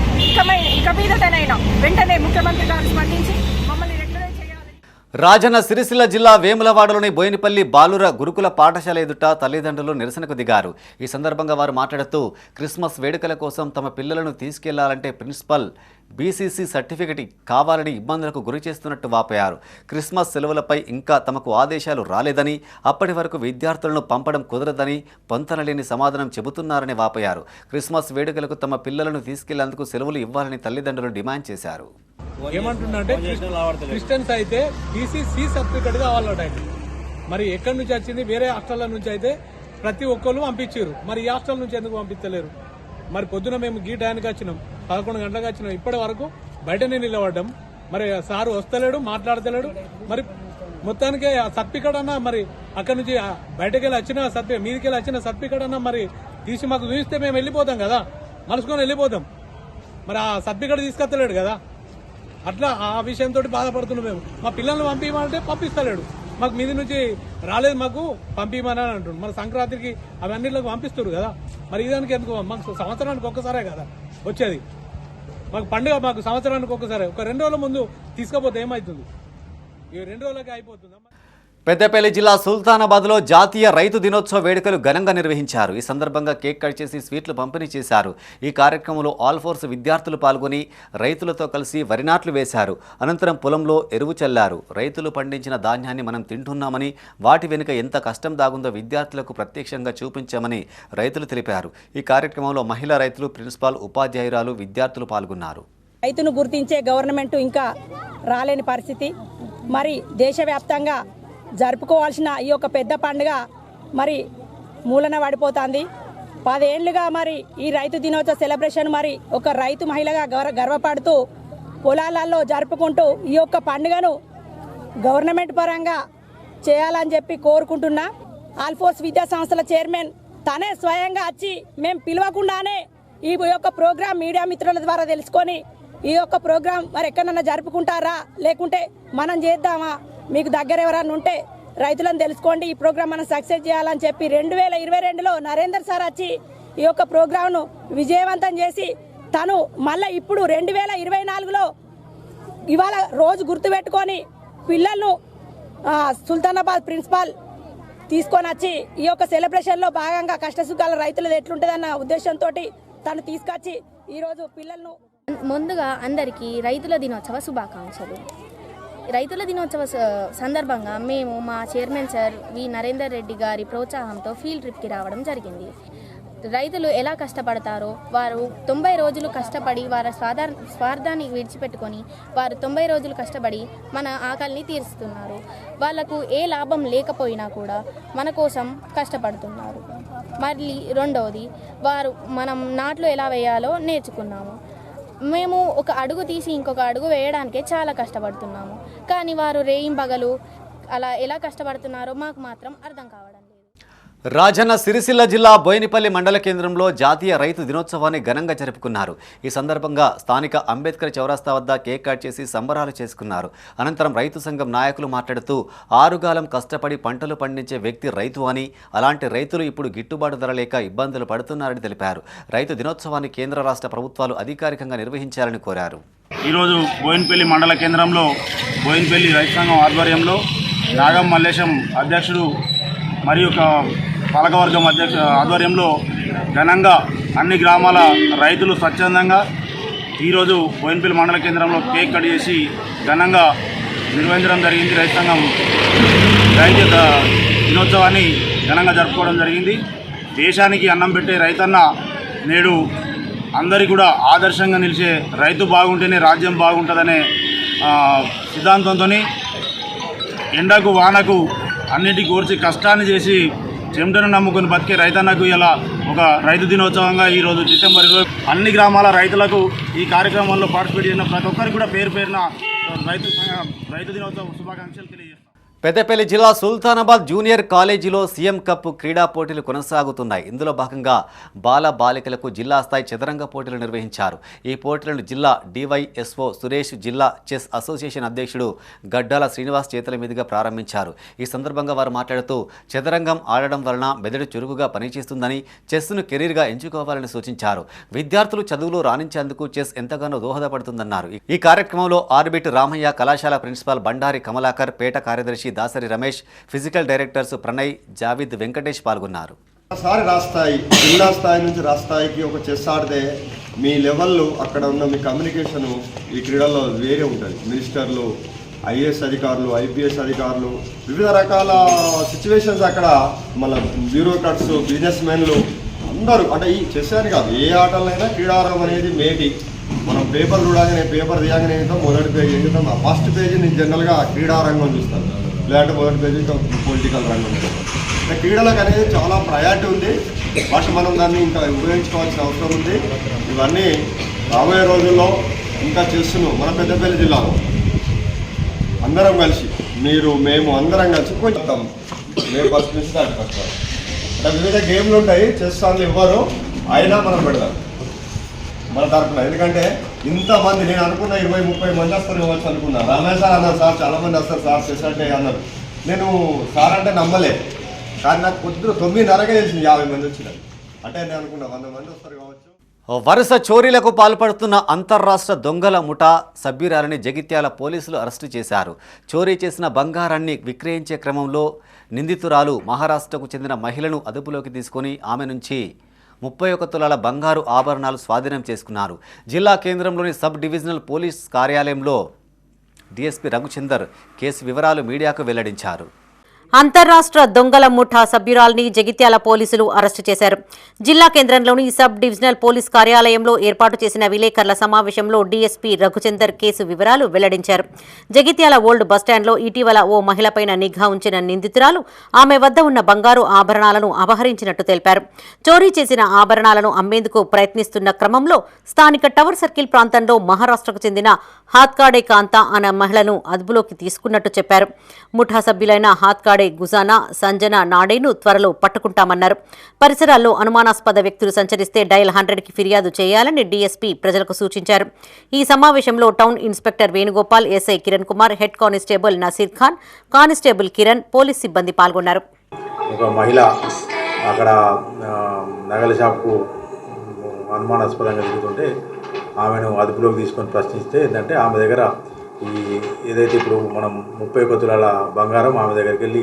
ఇక మీదటనైనా వెంటనే ముఖ్యమంత్రి గారు స్పందించి మమ్మల్ని రెగ్యులరైజ్ చేయాలి. రాజన్న సిరిసిల్ల జిల్లా వేములవాడలోని బోయినపల్లి బాలుర గురుకుల పాఠశాల ఎదుట తల్లిదండ్రులు నిరసనకు దిగారు. ఈ సందర్భంగా వారు మాట్లాడుతూ క్రిస్మస్ వేడుకల కోసం తమ పిల్లలను తీసుకెళ్లాలంటే ప్రిన్సిపల్ బీసీసీ సర్టిఫికెట్ కావాలని ఇబ్బందులకు గురి చేస్తున్నట్టు వాపోయారు. క్రిస్మస్ సెలవులపై ఇంకా తమకు ఆదేశాలు రాలేదని, అప్పటి వరకు విద్యార్థులను పంపడం కుదరదని పొంతనలేని సమాధానం చెబుతున్నారని వాపోయారు. క్రిస్మస్ వేడుకలకు తమ పిల్లలను తీసుకెళ్లేందుకు సెలవులు ఇవ్వాలని తల్లిదండ్రులు డిమాండ్ చేశారు. ఏమంటున్నారంటే క్రిస్టియన్స్ అయితే బీసీసీ సర్టిఫికెట్ కావాలట. మరి ఎక్కడి నుంచి వచ్చింది? వేరే హాస్టల్ల నుంచి అయితే ప్రతి ఒక్కరు పంపించారు. మరి ఈ హాస్టల్ నుంచి ఎందుకు పంపించలేరు? మరి పొద్దున మేము గీ టైంకి వచ్చినాం, 11 గంటలకు వచ్చినాం, ఇప్పటి వరకు బయటనే నిలబడ్డాం. మరి సారు వస్తలేడు, మాట్లాడతలేడు. మరి మొత్తానికి ఆ సర్టిఫికెట్ అన్నా మరి అక్కడ నుంచి బయటకు వెళ్ళి వచ్చిన సర్టిఫికెట్, మీదికి వెళ్ళి వచ్చిన సర్టిఫికెట్ అన్నా మరి తీసి మాకు చూపిస్తే మేము వెళ్ళిపోతాం కదా, మలుసుకొని వెళ్ళిపోతాం. మరి ఆ సర్టిఫికెట్ తీసుకొస్తలేడు కదా, అట్లా ఆ విషయంతో బాధపడుతున్నాం మేము. మా పిల్లల్ని పంపించమంటే పంపిస్తలేడు. మాకు మీది నుంచి రాలేదు, మాకు పంపించమని అంటుండు. మన సంక్రాంతికి అవన్నిటికి పంపిస్తారు కదా, మరి ఇదానికి ఎందుకు? మాకు సంవత్సరానికి ఒక్కసారే కదా వచ్చేది. మాకు పండుగ మాకు సంవత్సరానికి ఒక్కసారి. ఒక 2 రోజుల ముందు తీసుకపోతే ఏమవుతుంది? ఈ 2 రోజులకే అయిపోతుంది. పెద్దపల్లి జిల్లా సుల్తానాబాద్లో జాతీయ రైతు దినోత్సవ వేడుకలు ఘనంగా నిర్వహించారు. ఈ సందర్భంగా కేక్ కట్ చేసి స్వీట్లు పంపిణీ చేశారు. ఈ కార్యక్రమంలో ఆల్ ఫోర్స్ విద్యార్థులు పాల్గొని రైతులతో కలిసి వరి నాట్లు వేశారు. అనంతరం పొలంలో ఎరువు చల్లారు. రైతులు పండించిన ధాన్యాన్ని మనం తింటున్నామని, వాటి వెనుక ఎంత కష్టం దాగుందో విద్యార్థులకు ప్రత్యక్షంగా చూపించామని రైతులు తెలిపారు. ఈ కార్యక్రమంలో మహిళా రైతులు, ప్రిన్సిపాల్, ఉపాధ్యాయురాలు, విద్యార్థులు పాల్గొన్నారు. రైతును గుర్తించే గవర్నమెంట్ ఇంకా రాలేని పరిస్థితి. మరి దేశవ్యాప్తంగా జరుపుకోవాల్సిన ఈ యొక్క పెద్ద పండుగ మరి మూలన పడిపోతుంది. 10 ఏళ్లుగా మరి ఈ రైతు దినోత్సవ సెలబ్రేషన్ మరి ఒక రైతు మహిళగా గర్వపడుతూ పొలాలలో జరుపుకుంటూ ఈ యొక్క పండుగను గవర్నమెంట్ పరంగా చేయాలని చెప్పి కోరుకుంటున్నా. ఆల్ఫోర్స్ విద్యా సంస్థల చైర్మన్ తనే స్వయంగా వచ్చి మేము పిలవకుండానే ఈ యొక్క ప్రోగ్రాం మీడియా మిత్రుల ద్వారా తెలుసుకొని ఈ యొక్క ప్రోగ్రాం మరి ఎక్కడన్నా జరుపుకుంటారా, లేకుంటే మనం చేద్దామా, మీకు దగ్గర ఎవరన్నా ఉంటే రైతులను తెలుసుకోండి, ఈ ప్రోగ్రాం మనం సక్సెస్ చేయాలని చెప్పి 2022లో నరేందర్ సార్ వచ్చి ఈ యొక్క ప్రోగ్రాంను విజయవంతం చేసి తను మళ్ళీ ఇప్పుడు 2024లో ఇవాళ రోజు గుర్తుపెట్టుకొని పిల్లలను సుల్తానాబాద్ ప్రిన్సిపాల్ తీసుకొని వచ్చి ఈ యొక్క సెలబ్రేషన్లో భాగంగా కష్టసుఖాల రైతులది ఎట్లుంటుందన్న ఉద్దేశంతో తను తీసుకొచ్చి ఈరోజు పిల్లలను. ముందుగా అందరికీ రైతుల దినోత్సవ శుభాకాంక్షలు. రైతుల దినోత్సవ సందర్భంగా మేము మా chairman sir V Narender Reddy గారి ప్రోత్సాహంతో ఫీల్డ్ ట్రిప్కి రావడం జరిగింది. రైతులు ఎలా కష్టపడతారో, వారు 90 రోజులు కష్టపడి వారి స్వార్థాన్ని విడిచిపెట్టుకొని వారు 90 రోజులు కష్టపడి మన ఆకలిని తీరుస్తున్నారు. వాళ్లకు ఏ లాభం లేకపోయినా కూడా మన కోసం కష్టపడుతున్నారు. మళ్ళీ రెండవది, వారు మనం నాట్లు ఎలా వేయాలో నేర్చుకున్నాము. మేము ఒక అడుగు తీసి ఇంకొక అడుగు వేయడానికే చాలా కష్టపడుతున్నాము. కానీ వారు రేయింబగలు అలా ఎలా కష్టపడుతున్నారో మాకు మాత్రం అర్థం కావడం లేదు. రాజన్న సిరిసిల్ల జిల్లా బోయినపల్లి మండల కేంద్రంలో జాతీయ రైతు దినోత్సవాన్ని ఘనంగా జరుపుకున్నారు. ఈ సందర్భంగా స్థానిక అంబేద్కర్ చౌరస్తా వద్ద కేక్ కట్ చేసి సంబరాలు చేసుకున్నారు. అనంతరం రైతు సంఘం నాయకులు మాట్లాడుతూ ఆరుగాలం కష్టపడి పంటలు పండించే వ్యక్తి రైతు అని, అలాంటి రైతులు ఇప్పుడు గిట్టుబాటు ధర లేక ఇబ్బందులు పడుతున్నారని తెలిపారు. రైతు దినోత్సవాన్ని కేంద్ర రాష్ట్ర ప్రభుత్వాలు అధికారికంగా నిర్వహించాలని కోరారు. ఈరోజు బోయినపల్లి మండల కేంద్రంలో బోయినపల్లి రైతు సంఘం ఆధ్వర్యంలో నాగం మల్లేశం అధ్యక్షుడు మరియు పాలకవర్గం ఆధ్వర్యంలో ఘనంగా అన్ని గ్రామాల రైతులు స్వచ్ఛందంగా ఈరోజు బోయినపల్లి మండల కేంద్రంలో కేక్ కట్ చేసి ఘనంగా నిర్వహించడం జరిగింది. రైతు సంఘం రైతు దినోత్సవాన్ని ఘనంగా జరుపుకోవడం జరిగింది. దేశానికి అన్నం పెట్టే రైతన్న నేడు అందరికీ కూడా ఆదర్శంగా నిలిచే రైతు బాగుంటేనే రాజ్యం బాగుంటుందనే సిద్ధాంతంతో ఎండకు వానకు అన్నిటికీ కోర్చి కష్టాన్ని చేసి చెమటను నమ్ముకుని బతికే రైతన్నకు ఇలా ఒక రైతు దినోత్సవంగా ఈరోజు డిసెంబర్ 20 అన్ని గ్రామాల రైతులకు ఈ కార్యక్రమంలో పార్టిసిపేట్ చేసిన ప్రతి ఒక్కరికి కూడా పేరున రైతు దినోత్సవ శుభాకాంక్షలు తెలియజేస్తాం. పెద్దపల్లి జిల్లా సుల్తానాబాద్ జూనియర్ కాలేజీలో సీఎం కప్ క్రీడా పోటీలు కొనసాగుతున్నాయి. ఇందులో భాగంగా బాల బాలికలకు జిల్లా స్థాయి చదరంగ పోటీలు నిర్వహించారు. ఈ పోటీలను జిల్లా డివైఎస్ఓ సురేష్, జిల్లా చెస్ అసోసియేషన్ అధ్యక్షుడు గడ్డాల శ్రీనివాస్ చేతుల మీదుగా ప్రారంభించారు. ఈ సందర్భంగా వారు మాట్లాడుతూ చదరంగం ఆడడం వలన మెదడు చురుకుగా పనిచేస్తుందని, చెస్ను కెరీర్గా ఎంచుకోవాలని సూచించారు. విద్యార్థులు చదువులో రాణించేందుకు చెస్ ఎంతగానో దోహదపడుతుందన్నారు. ఈ కార్యక్రమంలో ఆర్బిట్ రామయ్య, కళాశాల ప్రిన్సిపాల్ బండారి కమలాకర్, పేట కార్యదర్శి దాసరి రమేష్, ఫిజికల్ డైరెక్టర్స్ ప్రణయ్, జావిద్, వెంకటేష్ పాల్గొన్నారు. ఒకసారి రాస్తాయి జిల్లా స్థాయి నుంచి రాస్తాయికి ఒక చెస్ ఆడితే మీ లెవెల్లో అక్కడ ఉన్న మీ కమ్యూనికేషను ఈ క్రీడల్లో వేరే ఉంటుంది. మినిస్టర్లు, ఐఏఎస్ అధికారులు, ఐపీఎస్ అధికారులు, వివిధ రకాల సిచ్యువేషన్స్ అక్కడ మన బ్యూరోక్రాట్స్, బిజినెస్ మెన్లు అందరూ, అంటే ఈ చెస్ అని కాదు ఏ ఆటలైనా క్రీడారంగం అనేది మేటి. మనం పేపర్ చూడగానే పేపర్ తీయగానే మొదటి పేజీ ఎందుకంటే ఫస్ట్ పేజీని జనరల్గా క్రీడారంగం చూస్తాను, లేదంటే మొదటి పేజీ పొలిటికల్ రంగం. క్రీడలకు అనేది చాలా ప్రయారిటీ ఉంది. బట్ మనం దాన్ని ఇంకా ఉపయోగించుకోవాల్సిన అవసరం ఉంది. ఇవన్నీ రాబోయే రోజుల్లో ఇంకా చేస్తున్నాం. మన పెద్దపల్లి జిల్లాలో అందరం కలిసి మేము అందరం కలిసి కొంచెం మేము ఫస్ట్ నుంచి స్టార్ట్ చేస్తాం. అంటే వివిధ గేమ్లు ఉంటాయి, చెస్ వాళ్ళు ఇవ్వరు, అయినా మనం పెడదాం మన తరఫున. ఎందుకంటే ఇంతమంది నేను అనుకున్న 20-30 మంది వస్తారు కావచ్చు అనుకున్నా. రమేష్ సార్ అన్నారు, సార్ చాలామంది వస్తారు సార్ చెస్ అంటే అన్నారు. నేను సార్ అంటే నమ్మలే, కానీ నాకు పొద్దున 9:30కే తెలిసింది 50 మంది వచ్చినారు. అంటే నేను అనుకున్నా 100 మంది వస్తారు కావచ్చు. వరుస చోరీలకు పాల్పడుతున్న అంతర్రాష్ట్ర దొంగల ముఠా సభ్యురాలని జగిత్యాల పోలీసులు అరెస్టు చేశారు. చోరీ చేసిన బంగారాన్ని విక్రయించే క్రమంలో నిందితురాలు మహారాష్ట్రకు చెందిన మహిళను అదుపులోకి తీసుకొని ఆమె నుంచి 31 తులాల బంగారు ఆభరణాలు స్వాధీనం చేసుకున్నారు. జిల్లా కేంద్రంలోని సబ్ డివిజనల్ పోలీస్ కార్యాలయంలో డీఎస్పీ రఘుచందర్ కేసు వివరాలు మీడియాకు వెల్లడించారు. అంతర్రాష్ట్ర దొంగల ముఠా సభ్యురాల్ని జగిత్యాల పోలీసులు అరెస్టు చేశారు. జిల్లా కేంద్రంలోని సబ్ డివిజనల్ పోలీస్ కార్యాలయంలో ఏర్పాటు చేసిన విలేకరుల సమావేశంలో డీఎస్పీ రఘుచందర్ కేసు వివరాలు వెల్లడించారు. జగిత్యాల ఓల్డ్ బస్టాండ్లో ఇటీవల ఓ మహిళపైన నిఘా ఉంచిన నిందితురాలు ఆమె వద్ద ఉన్న బంగారు ఆభరణాలను అపహరించినట్టు తెలిపారు. చోరీ చేసిన ఆభరణాలను అమ్మేందుకు ప్రయత్నిస్తున్న క్రమంలో స్థానిక టవర్ సర్కిల్ ప్రాంతంలో మహారాష్ట్రకు చెందిన హాత్కాడే కాంతా అనే మహిళను అదుపులోకి తీసుకున్నట్టు చెప్పారు. ముఠా సభ్యులైన హాత్కాడే గుజానా, సంజన నాడేను త్వరలో పట్టుకుంటామన్నారు. పరిసరాల్లో అనుమానాస్పద వ్యక్తులు సంచరిస్తే డయల్ 100కి ఫిర్యాదు చేయాలని డీఎస్పీ ప్రజలకు సూచించారు. ఈ సమావేశంలో town inspector Venugopal, SI Kiran Kumar, head constable Naseer Khan, constable Kiran, police సిబ్బంది పాల్గొన్నారు. ఒక మహిళ అక్కడ నగల షాప్కు అనుమానాస్పదంగా తిరుగుతుంటే ఆమెను అదుపులోకి తీసుకొని ప్రశ్నిస్తే ఏంటంటే ఆమె దగ్గర ఏదైతే ఇప్పుడు మనం 31 తులాల బంగారం ఆమె దగ్గరికి వెళ్ళి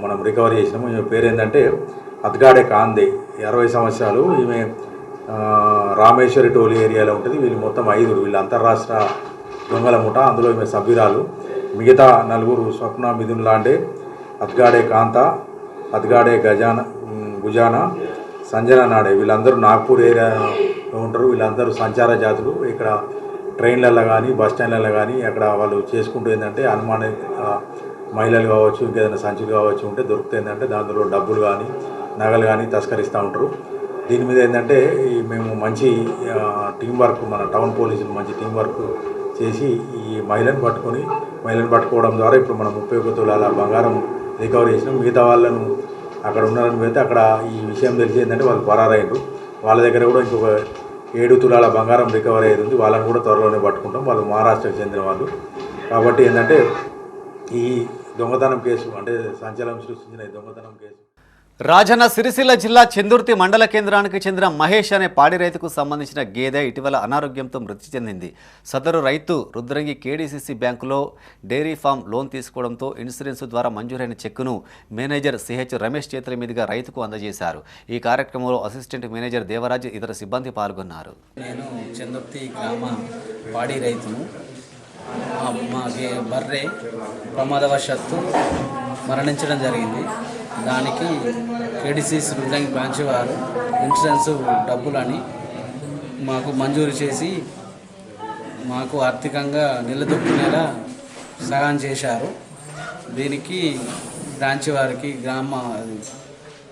మనం రికవరీ చేసినాము. ఈమె పేరు ఏంటంటే అత్గాడే కాందే, 60 సంవత్సరాలు. ఈమె రామేశ్వరి టోలీ ఏరియాలో ఉంటుంది. వీళ్ళు మొత్తం 5, వీళ్ళు అంతర్రాష్ట్ర దొంగల ముఠా. అందులో ఈమె సభ్యురాలు. మిగతా 4 స్వప్న, మిథున్ లాండే, అత్గాడే కాంతా, అత్గాడే గుజానా, సంజన నాడే, వీళ్ళందరూ నాగ్పూర్ ఏరియాలో ఉంటారు. వీళ్ళందరూ సంచార జాతులు. ఇక్కడ ట్రైన్లలో కానీ బస్ స్టాండ్లలో కానీ అక్కడ వాళ్ళు చేసుకుంటూ ఏంటంటే అనుమాన మహిళలు కావచ్చు, ఇంకేదైనా సంచులు కావచ్చు ఉంటే దొరుకుతుంది ఏంటంటే దాంట్లో డబ్బులు కానీ నగలు కానీ తస్కరిస్తూ ఉంటారు. దీని మీద ఏంటంటే మేము మంచి టీం వర్క్, మన టౌన్ పోలీసులు మంచి టీం వర్క్ చేసి ఈ మహిళను పట్టుకోవడం ద్వారా ఇప్పుడు మనం 31 తులాల బంగారం రికవరీ చేసినాం. మిగతా వాళ్ళను అక్కడ ఉన్నారని పోతే అక్కడ ఈ విషయం తెలిసి ఏంటంటే వాళ్ళు పరారయ్యారు. వాళ్ళ దగ్గర కూడా ఇంకొక 7 తులాల బంగారం రికవరీ అయ్యింది. వాళ్ళని కూడా త్వరలోనే పట్టుకుంటాం. వాళ్ళు మహారాష్ట్రకు చెందిన వాళ్ళు. కాబట్టి ఏంటంటే ఈ దొంగతనం కేసు అంటే సంచలనం సృష్టించిన ఈ దొంగతనం కేసు రాజన్న సిరిసిల్ల జిల్లా చందుర్తి మండల కేంద్రానికి చెందిన మహేష్ అనే పాడి రైతుకు సంబంధించిన గేదె ఇటీవల అనారోగ్యంతో మృతి చెందింది. సదరు రైతు రుద్రంగి కేడీసీసీ బ్యాంకులో డైరీ ఫామ్ లోన్ తీసుకోవడంతో ఇన్సూరెన్స్ ద్వారా మంజూరైన చెక్కును మేనేజర్ సిహెచ్ రమేష్ చేతుల మీదుగా రైతుకు అందజేశారు. ఈ కార్యక్రమంలో అసిస్టెంట్ మేనేజర్ దేవరాజ్ ఇతర సిబ్బంది పాల్గొన్నారు. నేను చందుర్తి గ్రామ పాడి రైతును. మా బర్రె ప్రమాదవశాత్తు మరణించడం జరిగింది. దానికి కేడీసీసీ రుద్రంగి బ్రాంచ్ వారు ఇన్సూరెన్స్ డబ్బులని మాకు మంజూరు చేసి మాకు ఆర్థికంగా నిలదొక్కునేలా సహాయం చేశారు. దీనికి బ్రాంచ్ వారికి గ్రామ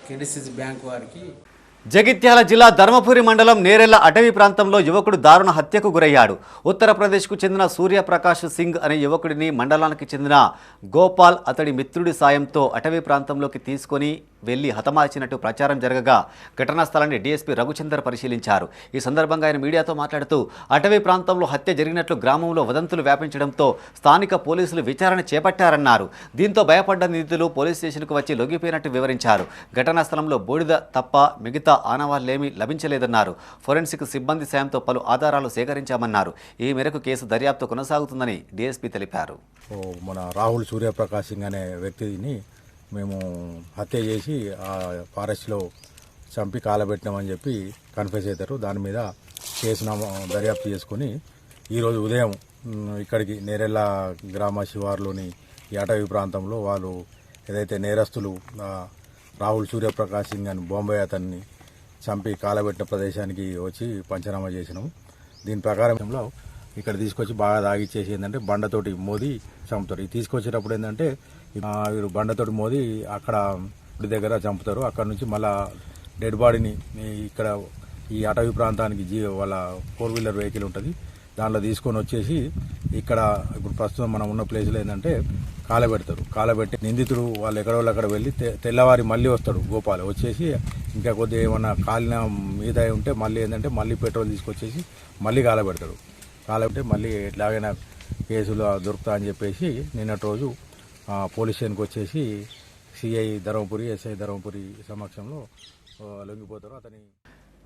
కేడీసీసీ బ్యాంక్ వారికి. జగిత్యాల జిల్లా ధర్మపురి మండలం నేరెళ్ల అటవీ ప్రాంతంలో యువకుడు దారుణ హత్యకు గురయ్యాడు. ఉత్తరప్రదేశ్కు చెందిన సూర్యప్రకాష్ సింగ్ అనే యువకుడిని మండలానికి చెందిన గోపాల్ అతడి మిత్రుడి సాయంతో అటవీ ప్రాంతంలోకి తీసుకొని వెళ్లి హతమార్చినట్టు ప్రచారం జరగగా ఘటనా స్థలాన్ని డీఎస్పీ రఘుచందర్ పరిశీలించారు. ఈ సందర్భంగా ఆయన మీడియాతో మాట్లాడుతూ అటవీ ప్రాంతంలో హత్య జరిగినట్లు గ్రామంలో వదంతులు వ్యాపించడంతో స్థానిక పోలీసులు విచారణ చేపట్టారన్నారు. దీంతో భయపడ్డ నిందితులు పోలీస్ స్టేషన్కు వచ్చి లొంగిపోయినట్టు వివరించారు. ఘటనా స్థలంలో బూడిద తప్ప మిగతా ఆనవాళ్లేమీ లభించలేదన్నారు. ఫోరెన్సిక్ సిబ్బంది సాయంతో పలు ఆధారాలు సేకరించామన్నారు. ఈ మేరకు కేసు దర్యాప్తు కొనసాగుతుందని డీఎస్పీ తెలిపారు. మన రాహుల్ సూర్యప్రకాష్ సింగ్ అనే వ్యక్తిని మేము హత్య చేసి ఆ ఫారెస్ట్లో చంపి కాలబెట్టినామని చెప్పి కన్ఫెస్ అవుతారు. దాని మీద కేసు దర్యాప్తు చేసుకుని ఈరోజు ఉదయం ఇక్కడికి నేరెళ్ళ గ్రామ శివారులోని ఈ అటవీ ప్రాంతంలో వాళ్ళు ఏదైతే నేరస్తులు రాహుల్ సూర్యప్రకాష్ సింగ్ అని బాంబే అతన్ని చంపి కాలబెట్టిన ప్రదేశానికి వచ్చి పంచనామా చేసినాము. దీని ప్రకారంలో ఇక్కడ తీసుకొచ్చి బాగా తాగిచ్చేసి ఏంటంటే బండతోటి మోది చంపుతారు. ఇది తీసుకొచ్చేటప్పుడు ఏంటంటే వీరు బండతోటి మోది అక్కడ దగ్గర చంపుతారు. అక్కడ నుంచి మళ్ళా డెడ్ బాడీని ఇక్కడ ఈ అటవీ ప్రాంతానికి వాళ్ళ 4-వీలర్ వెహికల్ ఉంటుంది, దాంట్లో తీసుకొని వచ్చేసి ఇక్కడ ఇప్పుడు ప్రస్తుతం మనం ఉన్న ప్లేస్లో ఏంటంటే కాలబెడతారు. కాలబెట్టి నిందితుడు వాళ్ళు ఎక్కడోళ్ళు అక్కడ వెళ్ళి తెల్లవారి మళ్ళీ వస్తాడు గోపాల్. వచ్చేసి ఇంకా కొద్దిగా ఏమన్నా కాలిన మీద ఉంటే మళ్ళీ ఏంటంటే మళ్ళీ పెట్రోల్ తీసుకొచ్చేసి మళ్ళీ కాలబెడతాడు. కాలబెట్టి మళ్ళీ ఎట్లాగైనా కేసులు దొరుకుతా అని చెప్పేసి నిన్నటి రోజు పోలీస్ స్టేషన్కి వచ్చేసి సిఐ ధర్మపురి, ఎస్ఐ ధర్మపురి సమక్షంలో లొంగిపోతారు. అతని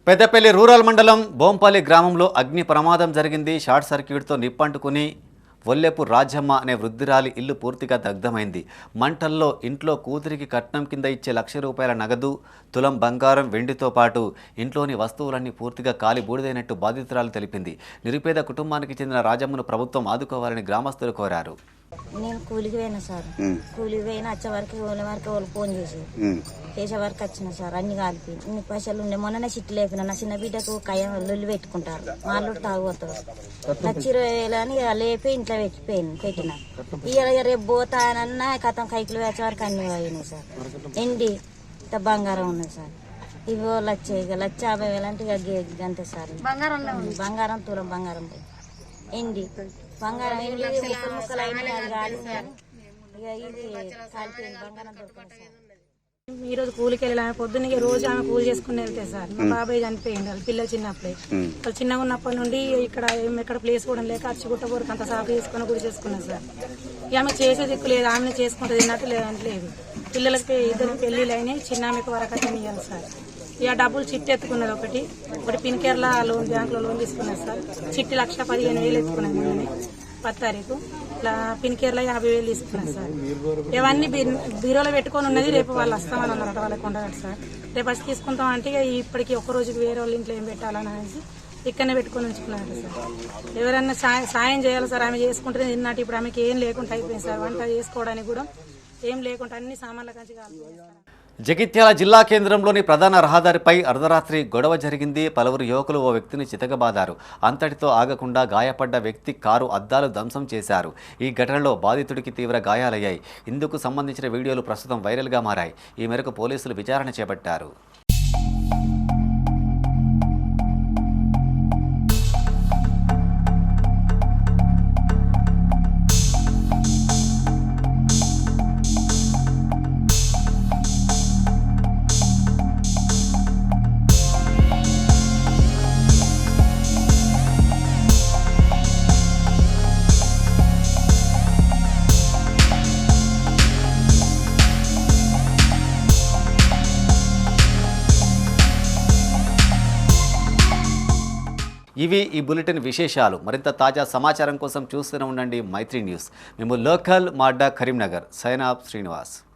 పెద్దపల్లి రూరల్ మండలం బోంపల్లి గ్రామంలో అగ్ని ప్రమాదం జరిగింది. షార్ట్ సర్క్యూట్తో నిప్పంటుకుని వల్లెపు రాజమ్మ అనే వృద్ధురాలి ఇల్లు పూర్తిగా దగ్ధమైంది. మంటల్లో ఇంట్లో కూతురికి కట్నం కింద ఇచ్చే ₹1,00,000 నగదు, తులం బంగారం, వెండితో పాటు ఇంట్లోని వస్తువులన్నీ పూర్తిగా కాలి బూడిదైనట్టు బాధితురాలు తెలిపింది. నిరుపేద కుటుంబానికి చెందిన రాజమ్మను ప్రభుత్వం ఆదుకోవాలని గ్రామస్తులు కోరారు. నేను కూలికి పోయినా సార్. కూలికి పోయినా వచ్చే వరకు వాళ్ళు ఫోన్ చేసి చేసే వరకు వచ్చిన సార్. అన్ని కాలిపోయి ఇన్ని పైసలు ఉండే. మొన్ననే చిట్టు లేపిన. నా చిన్న బిడ్డకు కయ్యం లొల్లి పెట్టుకుంటారు, వాళ్ళు తాగుతారు. ₹20,000 అని లేపి ఇంట్లో పెట్టిన. ఇక రేపు పోతానన్నా కథం కైకిలు వచ్చే వరకు అన్ని పోయినాయి సార్. ఎండి ఇంత బంగారం ఉన్నది సార్. ఇవి ₹1,50,000 అంటే ఇక అంతే సార్. బంగారం తులం బంగారం ఎండి బంగారం ముక్కలు అయినాయి. అది కాలింది ఇక ఇది కాలిపోయింది. బంగారం దొరకదు సార్. ఈరోజు కూలికి వెళ్ళి ఆమె పొద్దున్న రోజు ఆమె కూలి చేసుకుని వెళ్తే సార్. మా బాబాయ్ చనిపోయింది. వాళ్ళు పిల్లలు చిన్నప్పుడే. వాళ్ళు చిన్నగా ఉన్నప్పటి నుండి ఎక్కడ ప్లేస్ కూడా లేక అచ్చిగుట్ట వరకు అంత సాఫ్ చేసుకుని గుడి చేసుకున్నారు సార్. ఇక ఆమె చేసే దిక్కు లేదు. ఆమెను చేసుకుంటుంది తిన్నట్టు లేదంటే లేదు. పిల్లలకి 2 పెళ్లిళ్ళు అయినాయి. చిన్న ఆమెకు వరకట్నం ఇవ్వాలి సార్. ఇక డబ్బులు చిట్టి ఎత్తుకున్నది. ఒకటి పిన్కేర్ల బ్యాంకులో లోన్ తీసుకున్నారు సార్. చిట్టి ₹1,15,000 ఎత్తుకున్నది. మొన్ననే 10 తారీఖు ఇట్లా పిన్కేర్లో 50,000 తీసుకున్నారు సార్. ఇవన్నీ బీరోలో పెట్టుకొని ఉన్నది. రేపు వాళ్ళు వస్తామని అన్నారట. వాళ్ళకి ఉండదు సార్. రేపు వచ్చి తీసుకుంటాం అంటే ఇప్పటికి ఒక్క రోజుకి వేరే వాళ్ళ ఇంట్లో ఏం పెట్టాలని అనేసి ఇక్కడనే పెట్టుకొని ఉంచుకున్నారు సార్. ఎవరైనా సాయం చేయాలి సార్. ఆమె చేసుకుంటే తిన్నట్టు. ఇప్పుడు ఆమెకి ఏం లేకుండా అయిపోయింది సార్. వంట చేసుకోవడానికి కూడా ఏం లేకుండా అన్ని సామాన్ల కంచి కాలిపోయింది సార్. జగిత్యాల జిల్లా కేంద్రంలోని ప్రధాన రహదారిపై అర్ధరాత్రి గొడవ జరిగింది. పలువురు యువకులు ఓ వ్యక్తిని చితకబాదారు. అంతటితో ఆగకుండా గాయపడ్డ వ్యక్తి కారు అద్దాలు ధ్వంసం చేశారు. ఈ ఘటనలో బాధితుడికి తీవ్ర గాయాలయ్యాయి. ఇందుకు సంబంధించిన వీడియోలు ప్రస్తుతం వైరల్గా మారాయి. ఈ మేరకు పోలీసులు విచారణ చేపట్టారు. ఇవి ఈ బులెటిన్ విశేషాలు. మరింత తాజా సమాచారం కోసం చూస్తూనే ఉండండి మైత్రి న్యూస్. మేము లోకల్ మాడ్డా కరీంనగర్. Sign off Srinivas.